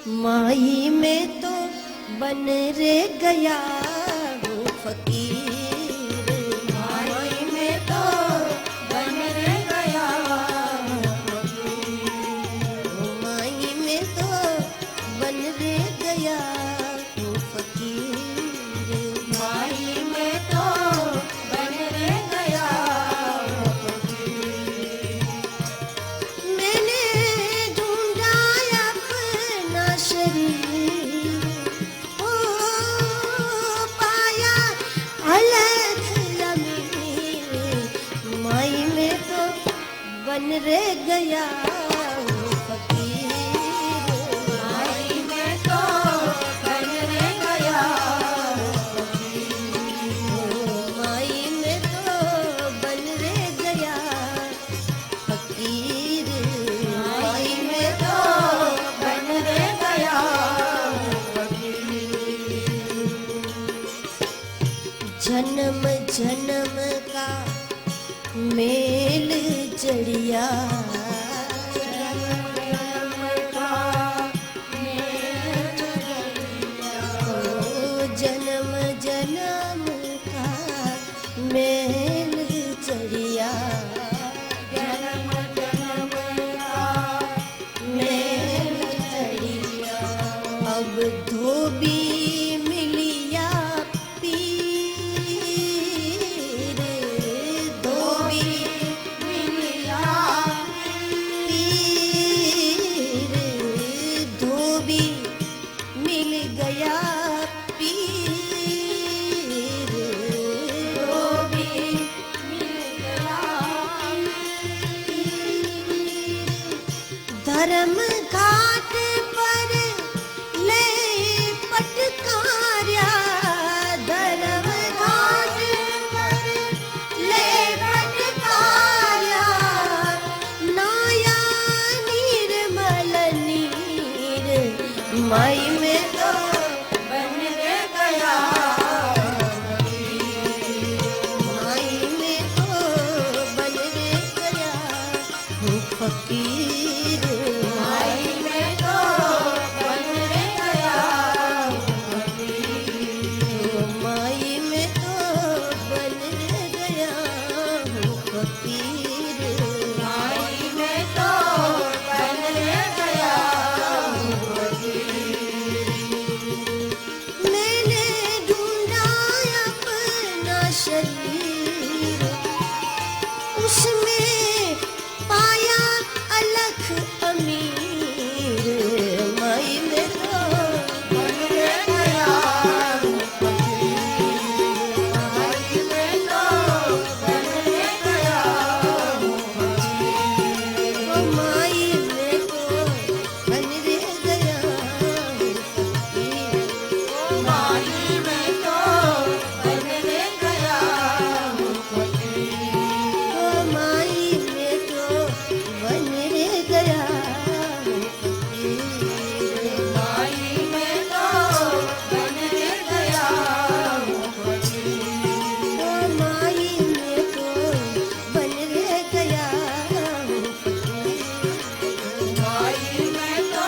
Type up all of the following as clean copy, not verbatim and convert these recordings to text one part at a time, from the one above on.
माई में तो बन रे गया हूँ फकीर। माई में तो बन रे गया हूँ फकीर। माई में तो बन रे गया हूँ फकीर। माई में तो बन रे गया हूँ फकीर। मैंने ढूंढा अपना शरीर, ओ पाया अलग अमीर। माई में तो बन रे गया हूँ फकीर। माई में तो बन रे गया हूँ फकीर। माई में तो बन रे गया फकीर। माई में तो बन रे गया हूँ फकीर। जन्म जन्म का मेल जड़िया, जन्म जन्म का मेल जड़िया, जन्म जन्म का मेल जड़िया। अब धोबी मिलिया पीर, धोबी मिलिया पीर, धोबी मिल गया पीर। धोबी मिल गया धर्म घाट पर ले पटकार्या, धर्म घाट पर ले पटकार्या। नाया निर्मल नीर, माई में तो बन रे गया माई में तो बन रे गया हूँ फकीर। माई में तो बन रे गया फकीर। माई में तो बन रे गया हूँ फकीर। माई में तो बन रे गया फकीर। मैंने ढूंढा अपना शरीर, उसमें पाया अलख अमीर। माई में तो बन रे गया फकीर। माई में तो बन रे गया फकीर। माई में तो बन रे गया हूँ फकीर। माई में तो बन रे गया फकीर। माई में तो बन रे गया हूँ फकीर। माई में तो बन रे गया फकीर। माई में तो बन रे गया हूँ फकीर। माई में तो बन रे गया फकीर। माई में तो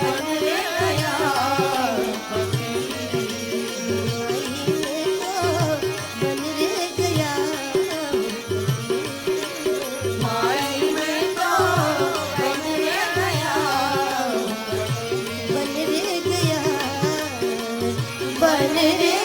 बन रे गया माई में तो बन रे गया बन रे गया बन रे